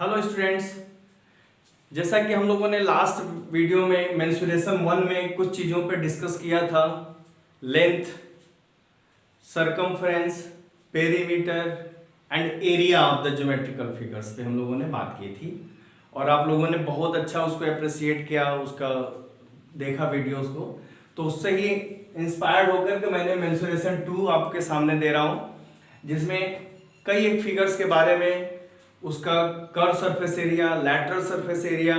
Hello students, जैसा कि हम लोगों ने लास्ट वीडियो में मेंसुरेशन 1 में कुछ चीज़ों पर डिस्कस किया था। Length, circumference, perimeter and area of the geometrical figures पे हम लोगों ने बात की थी और आप लोगों ने बहुत अच्छा उसको अप्रिशिएट किया, उसका देखा वीडियोस को। तो उससे ही इंस्पायर्ड होकर के मैंने मेंसुरेशन 2 आपके सामने दे रहा हूँ, जिसमें कई एक फिगर्स के बारे में, उसका curve surface area, lateral surface area,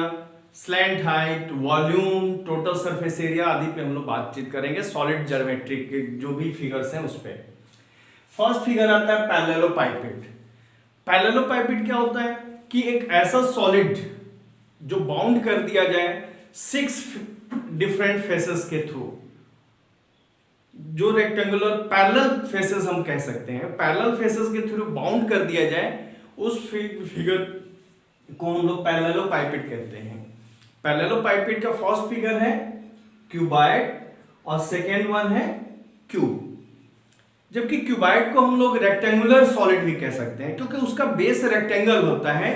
slant height, volume, total surface area आदि पे हम लोग बातचीत करेंगे। सॉलिड ज्योमेट्रिक के जो भी फिगर्स हैं उस पे फर्स्ट फिगर आता है पैरेललोपाइपेड। पैरेललोपाइपेड क्या होता है कि एक ऐसा सॉलिड जो बाउंड कर दिया जाए 6 डिफरेंट फेसेस के थ्रू, जो रेक्टेंगुलर पैरेलल फेसेस हम कह सकते हैं, पैरेलल फेसेस के थ्रू बाउंड कर दिया जाए, उस फिगर को हम लोग पैरेललोपाइपेड कहते हैं। पैरेललोपाइपेड का फर्स्ट फिगर है क्यूबॉइड और सेकेंड वन है क्यूब। जबकि क्यूबॉइड को हम लोग रेक्टेंगुलर सॉलिड भी कह सकते हैं, क्योंकि उसका बेस रेक्टेंगल होता है।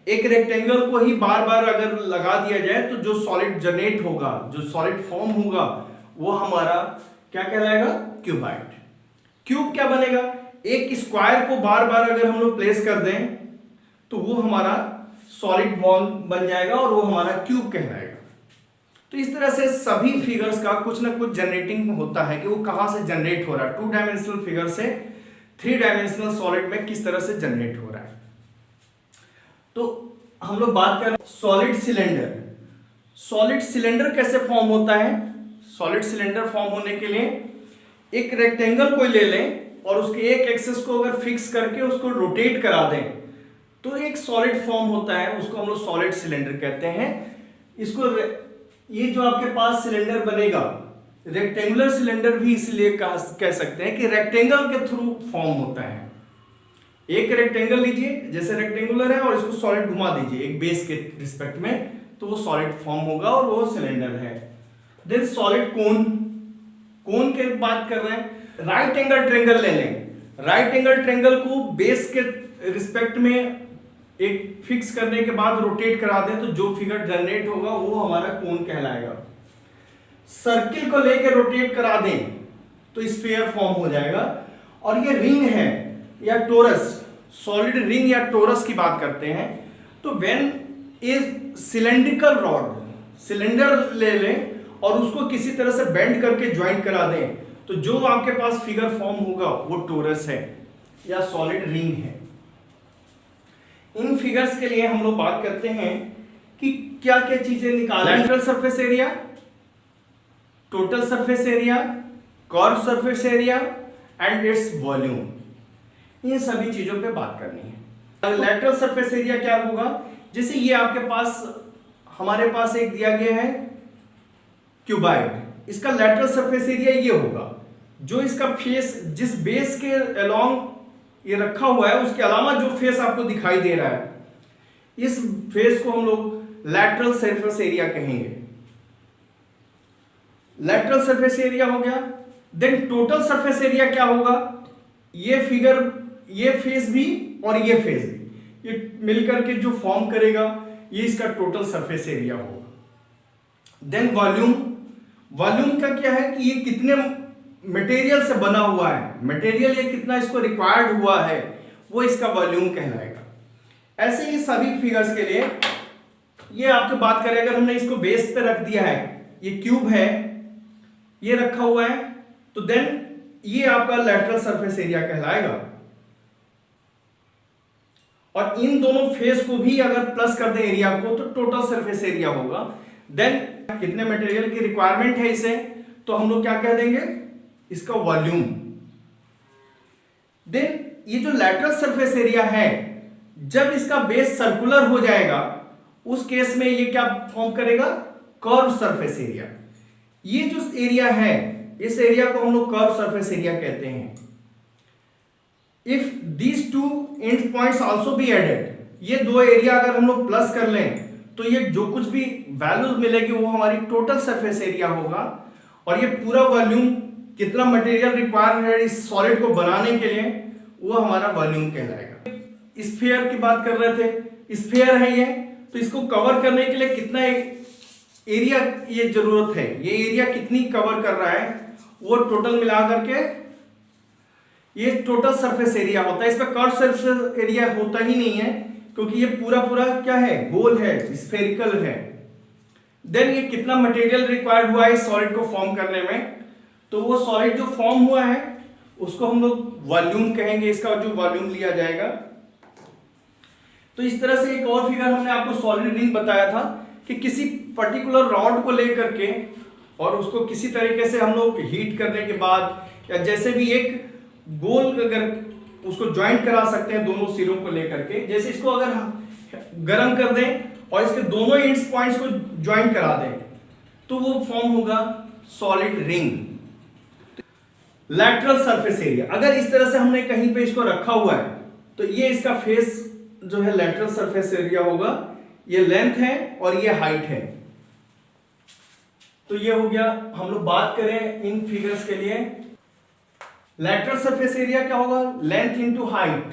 एक रेक्टेंगल को ही बार बार अगर लगा दिया जाए तो जो सॉलिड जनरेट होगा, जो सॉलिड फॉर्म होगा, वो हमारा क्या कहलाएगा? क्यूबॉइड। क्यूब क्या बनेगा? एक स्क्वायर को बार बार अगर हम लोग प्लेस कर दें तो वो हमारा सॉलिड बॉल बन जाएगा और वो हमारा क्यूब कहलाएगा। तो इस तरह से सभी फिगर्स का कुछ ना कुछ जनरेटिंग होता है कि वो कहां से जनरेट हो रहा है। 2 डायमेंशनल फिगर से 3 डायमेंशनल सॉलिड में किस तरह से जनरेट हो रहा है। तो हम लोग बात कर रहे हैं सॉलिड सिलेंडर। सॉलिड सिलेंडर कैसे फॉर्म होता है? सॉलिड सिलेंडर फॉर्म होने के लिए एक रेक्टेंगल कोई ले लें और उसके एक एक्सिस को अगर फिक्स करके उसको रोटेट करा दें तो एक सॉलिड फॉर्म होता है, उसको हम लोग सॉलिड सिलेंडर कहते हैं। इसको ये जो आपके पास सिलेंडर बनेगा, रेक्टेंगुलर सिलेंडर भी इसलिए कह सकते हैं कि रेक्टेंगल के थ्रू फॉर्म होता है। एक रेक्टेंगल लीजिए जैसे रेक्टेंगुलर है और इसको सॉलिड घुमा दीजिए एक बेस के रिस्पेक्ट में, तो वो सॉलिड फॉर्म होगा और वो सिलेंडर है। देन सॉलिड कोन। कोन के बात कर रहे हैं, राइट एंगल ट्रायंगल ले लें। राइट एंगल ट्रायंगल को बेस के रिस्पेक्ट में एक फिक्स करने के बाद रोटेट करा दें तो जो फिगर जनरेट होगा वो हमारा कोन कहलाएगा। सर्किल को लेकर रोटेट करा दें तो स्फीयर फॉर्म हो जाएगा। और ये रिंग है या टोरस, सॉलिड रिंग या टोरस की बात करते हैं, तो when is cylindrical rod, cylinder ले लें और उसको किसी तरह से बेंड करके ज्वाइंट करा दें तो जो आपके पास फिगर फॉर्म होगा वो टोरस है या सॉलिड रिंग है। इन फिगर्स के लिए हम लोग बात करते हैं कि क्या क्या चीजें निकालें। Lateral surface area, total surface area, curve surface area and its volume, इन सभी चीजों पे बात करनी है। लैटरल सरफेस एरिया क्या होगा? जैसे ये आपके पास, हमारे पास एक दिया गया है क्यूबॉइड, इसका लैटरल सरफेस एरिया ये होगा। जो इसका फेस जिस बेस के अलोंग ये रखा हुआ है उसके अलावा जो फेस आपको दिखाई दे रहा है, इस फेस को हम लोग लैटरल सरफेस एरिया कहेंगे। लैटरल सरफेस एरिया हो गया। देन टोटल सरफेस एरिया क्या होगा? ये फिगर, ये फेस भी और ये फेस भी, ये मिलकर के जो फॉर्म करेगा ये इसका टोटल सरफेस एरिया होगा। Then volume. वॉल्यूम का क्या है कि ये कितने मटेरियल से बना हुआ है, मटेरियल ये कितना इसको रिक्वायर्ड हुआ है, वो इसका वॉल्यूम कहलाएगा। ऐसे ही सभी फिगर्स के लिए ये आपको बात करें, अगर हमने इसको बेस पे रख दिया है, ये क्यूब है, ये रखा हुआ है, तो देन ये आपका लैटरल सरफेस एरिया कहलाएगा। और इन दोनों फेस को भी अगर प्लस कर दें एरिया को तो टोटल सरफेस एरिया होगा। देन कितने मटेरियल की रिक्वायरमेंट है इसे, तो हम लोग क्या कह देंगे? इसका वॉल्यूम। देन ये जो लैटरल सरफेस एरिया है, जब इसका बेस सर्कुलर हो जाएगा उस केस में ये क्या फॉर्म करेगा? Curve surface area. ये जो एरिया है, इस एरिया को हम लोग कर्व सरफेस एरिया कहते हैं। If these two end points also be added, ये दो एरिया अगर हम लोग प्लस कर लें तो ये जो कुछ भी वैल्यूज मिलेगी वो हमारी टोटल सरफेस एरिया होगा। और ये पूरा वॉल्यूम, कितना मटेरियल रिक्वायर है इस सॉलिड को बनाने के लिए, वो हमारा वॉल्यूम कहलाएगा। स्फीयर की बात कर रहे थे, स्फीयर है ये, तो इसको कवर करने के लिए कितना एरिया ये जरूरत है, ये एरिया कितनी कवर कर रहा है, वो टोटल मिला करके ये टोटल सरफेस एरिया होता है। इसमें कर्व सरफेस एरिया होता ही नहीं है, क्योंकि ये पूरा पूरा क्या है, गोल है, स्फेरिकल है। देन ये कितना मटेरियल रिक्वायर्ड हुआ है इस सॉलिड को फॉर्म करने में, तो वो सॉलिड जो फॉर्म हुआ है उसको हम लोग वॉल्यूम कहेंगे, इसका जो वॉल्यूम लिया जाएगा। तो इस तरह से एक और फिगर हमने आपको सॉलिड रिंग बताया था कि किसी पर्टिकुलर रॉड को लेकर के और उसको किसी तरीके से हम लोग हीट करने के बाद या जैसे भी एक गोल अगर उसको ज्वाइंट करा सकते हैं दोनों सिरों को लेकर के, जैसे इसको अगर गर्म कर दें और इसके दोनों एंड्स पॉइंट्स को ज्वाइंट करा दें तो वो फॉर्म होगा solid ring. Lateral surface area, अगर इस तरह से हमने कहीं पे इसको रखा हुआ है तो ये इसका फेस जो है लैटरल सरफेस एरिया होगा, ये लेंथ है और ये हाइट है। तो ये हो गया, हम लोग बात करें इन फिगर्स के लिए, लैटरल सरफेस एरिया क्या होगा, लेंथ इनटू हाइट।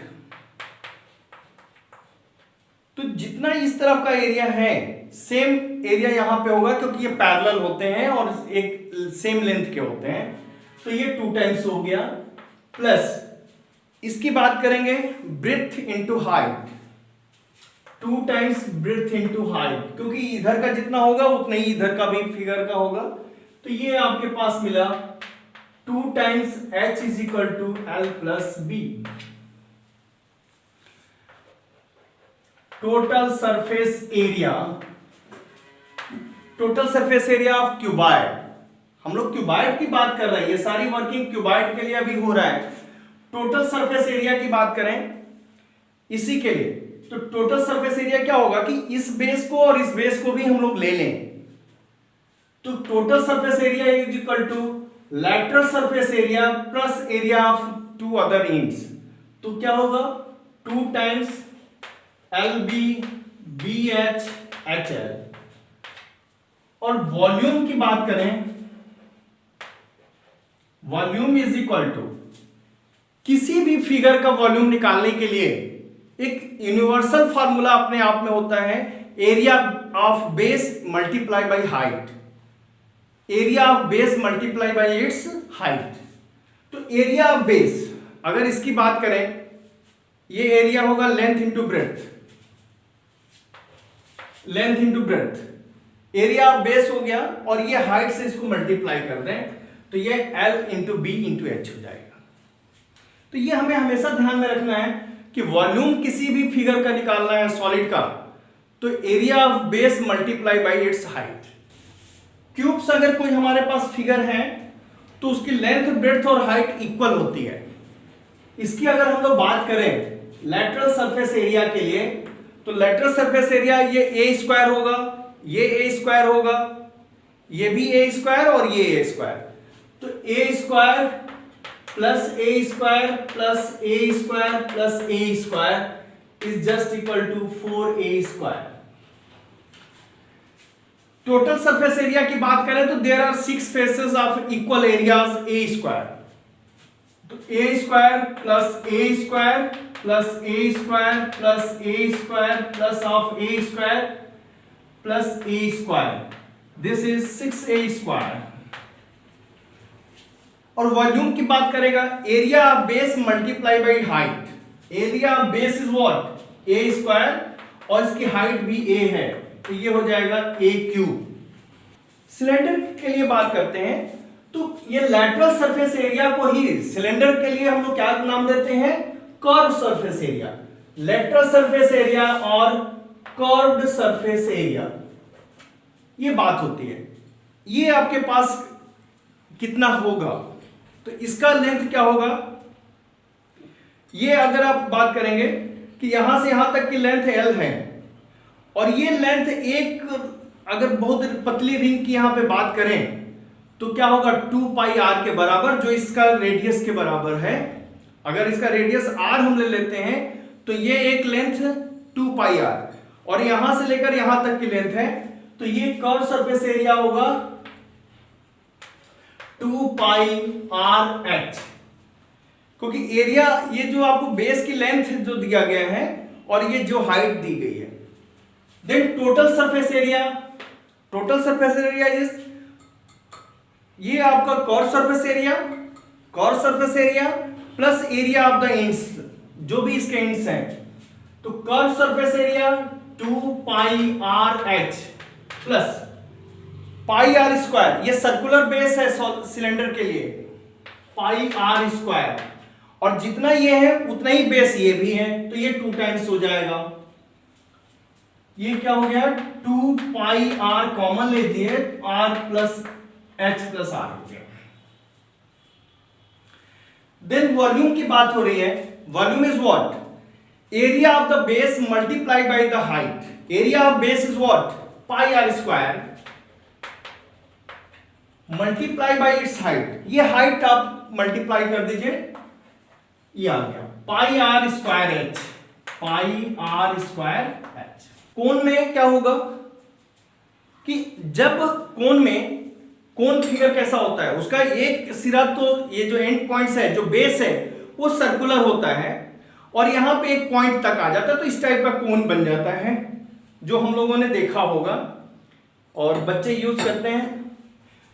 तो जितना इस तरफ का एरिया है सेम एरिया यहां पे होगा, क्योंकि ये पैरेलल होते हैं और एक सेम लेंथ के होते हैं, तो ये 2 टाइम्स हो गया। प्लस इसकी बात करेंगे breadth into height, 2 times breadth into height, क्योंकि इधर का जितना होगा उतना ही इधर का भी फिगर का होगा। तो ये आपके पास मिला 2 times h is equal to L plus B. Total surface area, total surface area of cuboid, हम लोग क्यूबाइड की बात कर रहे हैं, ये सारी वर्किंग क्यूबाइड के लिए अभी हो रहा है। टोटल सरफेस एरिया की बात करें इसी के लिए, तो टोटल सरफेस एरिया क्या होगा कि इस बेस को और इस बेस को भी हम लोग ले लें, तो total surface area is equal to lateral surface area plus area of 2 other ends. तो क्या होगा 2 टाइम्स LB BH HL। और वॉल्यूम की बात करें, वॉल्यूम इज इक्वल टू, किसी भी फिगर का वॉल्यूम निकालने के लिए एक यूनिवर्सल फार्मूला अपने आप में होता है, area of base multiply by height, area of base multiply by its height. तो एरिया ऑफ बेस, अगर इसकी बात करें, ये एरिया होगा length into breadth, length into breadth, area of base हो गया, और ये हाइट से इसको मल्टीप्लाई कर दें तो ये L into B into H हो जाएगा। तो ये हमें हमेशा ध्यान में रखना है कि वॉल्यूम किसी भी फिगर का निकालना है सॉलिड का, तो area of base multiply by its height. Cubes अगर कोई हमारे पास फिगर है तो उसकी लेंथ ब्रेड्थ और हाइट इक्वल होती है। इसकी अगर हम लोग बात करें लैटरल सरफेस एरिया के लिए, तो लैटरल सरफेस एरिया ये ए स्क्वायर होगा, ये ए स्क्वायर होगा, ये भी ए स्क्वायर और ये ए स्क्वायर। तो A square plus A square plus A square plus A square is just equal to 4a square. Total surface area की बात करें तो there are 6 faces of equal areas A square. तो A square plus A square plus A square plus A square plus of A square plus A square, this is 6a square. और volume की बात करेगा, area of base multiply by height, area of base is what A square और इसकी height भी ए है, तो ये हो जाएगा ए क्यूब। सिलेंडर के लिए बात करते हैं, तो ये लैटरल सरफेस एरिया को ही सिलेंडर के लिए हम लोग क्या नाम देते हैं, curve surface area. Lateral surface area और कर्व्ड सरफेस एरिया, ये बात होती है। ये आपके पास कितना होगा, तो इसका लेंथ क्या होगा, ये अगर आप बात करेंगे कि यहां से यहां तक की लेंथ L है, और ये लेंथ एक अगर बहुत पतली रिंग की यहां पे बात करें तो क्या होगा 2 पाई r के बराबर, जो इसका रेडियस के बराबर है। अगर इसका रेडियस r हम ले लेते हैं तो ये एक लेंथ 2 पाई r, और यहां से लेकर यहां तक की लेंथ है, तो ये कर्व सरफेस एरिया होगा 2 पाई r h, क्योंकि एरिया ये जो आपको बेस की लेंथ जो दिया गया है और ये जो हाइट दी गई है, then total surface area is, ये आपका curve surface area plus area of the ends, जो भी इसके एंड्स हैं, तो curve surface area 2 pi R H plus pi R square, ये सर्कुलर बेस है सिलेंडर के लिए, पाई आर स्क्वायर, और जितना ये है उतना ही बेस ये भी है, तो ये 2 टाइम्स हो जाएगा। ये क्या हो गया, 2 पाई आर कॉमन ले दिए, R plus H plus R हो गया। देन वॉल्यूम की बात हो रही है, volume is what, area of the base multiplied by the height, area of base is what, pi R square multiply by its height, ये हाइट आप multiply कर दीजिए, ये आ गया pi R square H, pi R square H. कोण में क्या होगा कि जब कोण फिगर कैसा होता है, उसका एक सिरा, तो ये जो एंड पॉइंट्स है, जो बेस है वो सर्कुलर होता है, और यहां पे एक पॉइंट तक आ जाता है, तो इस टाइप का कोण बन जाता है, जो हम लोगों ने देखा होगा और बच्चे यूज करते हैं।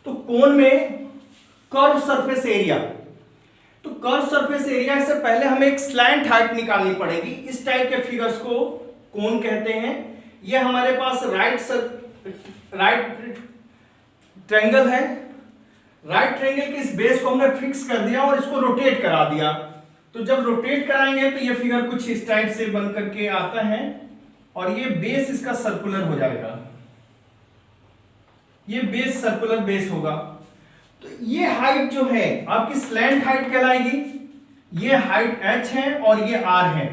तो कोण में कर्व सरफेस एरिया, तो कर्व सरफेस एरिया से पहले हमें एक स्लैंट हाइट निकालनी पड़ेगी। इस टाइप के फिगर्स को कोण कहते हैं। ये हमारे पास राइट ट्रायंगल है, राइट ट्रायंगल के इस बेस को हमने फिक्स कर दिया और इसको रोटेट करा दिया। तो जब रोटेट कराएंगे तो ये फिगर कुछ इस टाइप से बन करके आता है, और ये बेस इसका सर्कुलर हो जाएगा, ये बेस सर्कुलर बेस होगा। तो ये हाइट जो है आपकी स्लैंट हाइट कहलाएगी, ये हाइट h है और ये r है,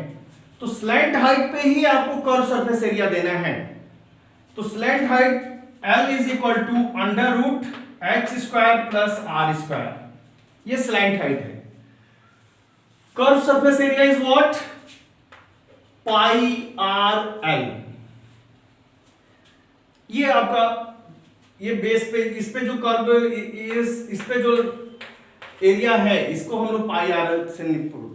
तो स्लैंट हाइट पे ही आपको कर्व सरफेस एरिया देना है। तो slant height L is equal to under root H square plus R square, ये स्लैंट हाइट है। Curve surface area is what, pi R L. ये आपका, ये बेस पे, इस पे जो कर्व, इस पे जो एरिया है, इसको हम लोग पाई आर एल से निकाल।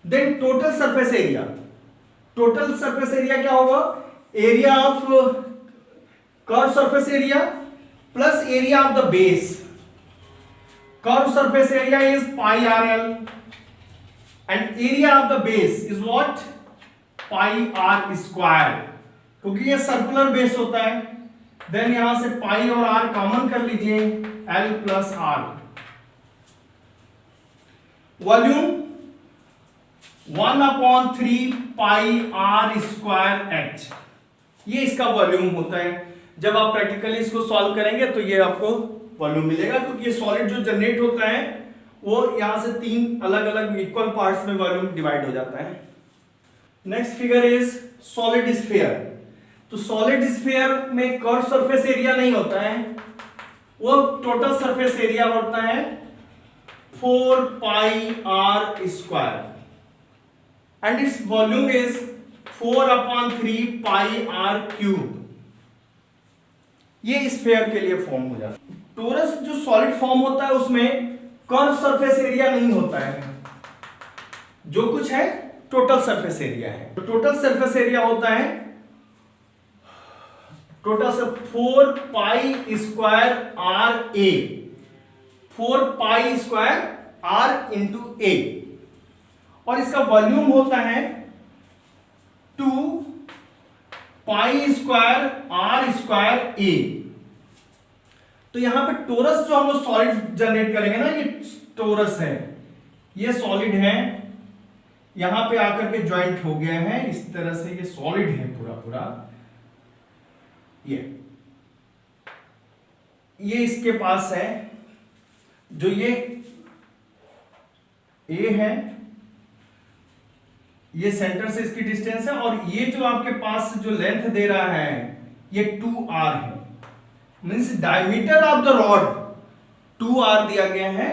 Then total surface area, total surface area क्या होगा, area of curve surface area plus area of the base. Curve surface area is pi R L and area of the base is what, pi R square, क्योंकि ये circular base होता है। Then यहां से पाई और are common कर लीजिए, L plus R. Volume 1/3 pi R square H, ये इसका वॉल्यूम होता है। जब आप प्रैक्टिकली इसको सॉल्व करेंगे तो ये आपको वॉल्यूम मिलेगा, क्योंकि ये सॉलिड जो जनरेट होता है वो यहां से 3 अलग अलग इक्वल पार्ट्स में वॉल्यूम डिवाइड हो जाता है। Next figure is solid sphere. तो सॉलिड स्फीयर में कर्व सरफेस एरिया नहीं होता है, वो टोटल सरफेस एरिया होता है 4 pi R square and its volume is 4/3 pi R cube. ये स्फीयर के लिए फॉर्म हो जाता है। टोरस जो सॉलिड फॉर्म होता है उसमें कर्व सरफेस एरिया नहीं होता है, जो कुछ है टोटल सरफेस एरिया है। तो टोटल सरफेस एरिया होता है टोटल से 4 pi square R A, 4 pi square R into A, और इसका वॉल्यूम होता है 2 pi square R square A. तो यहां पे टोरस जो हम लोग सॉलिड जनरेट करेंगे ना, ये टोरस है, ये सॉलिड है, यहां पे आकर के ज्वाइंट हो गया है इस तरह से, ये सॉलिड है पूरा पूरा। ये इसके पास है, जो ये ए है, ये सेंटर से इसकी डिस्टेंस है, और ये जो आपके पास जो लेंथ दे रहा है ये 2r है, means diameter of the rod 2r दिया गया है,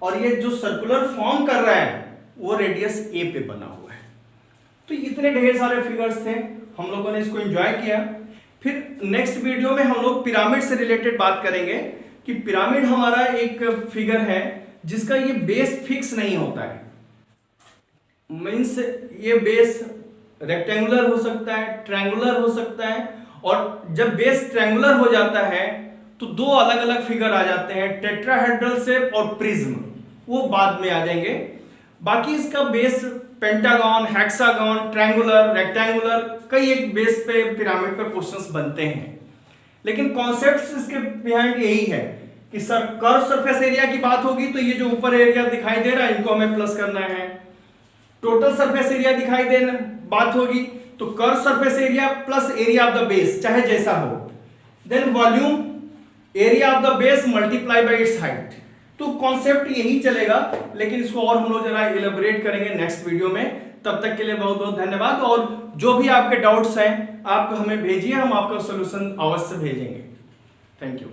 और ये जो सर्कुलर फॉर्म कर रहा है वो रेडियस a पे बना हुआ है। तो इतने ढेर सारे फिगर्स थे, हम लोगों ने इसको एंजॉय किया। फिर नेक्स्ट वीडियो में हम लोग पिरामिड से रिलेटेड बात करेंगे कि पिरामिड हमारा एक फिगर है जिसका ये बेस फिक्स नहीं होता है, मीन्स ये बेस रेक्टेंगुलर हो सकता है, ट्रायंगुलर हो सकता है, और जब बेस ट्रायंगुलर हो जाता है तो दो अलग अलग फिगर आ जाते हैं, टेट्राहेड्रल शेप और प्रिज्म, वो बाद में आ जाएंगे। बाकी इसका base pentagon, hexagon, triangular, rectangular, कई एक बेस पे पिरामिड पे क्वेश्चंस बनते हैं। लेकिन कॉन्सेप्ट्स इसके बिहाइंड यही है कि सर कर्व सरफेस एरिया की बात होगी तो ये जो ऊपर एरिया दिखाई दे रहा है इनको हमें प्लस करना है। टोटल सरफेस एरिया दिखाई दे बात होगी तो curve surface area plus area of the base, चाहे जैसा हो। Then volume area of the base multiply by its height. तो कॉन्सेप्ट यही चलेगा, लेकिन इसको और हम लोग जरा इलेबोरेट करेंगे नेक्स्ट वीडियो में। तब तक के लिए बहुत बहुत धन्यवाद, और जो भी आपके डाउट्स हैं आप हमें भेजिए, हम आपका सोल्यूशन अवश्य भेजेंगे। Thank you.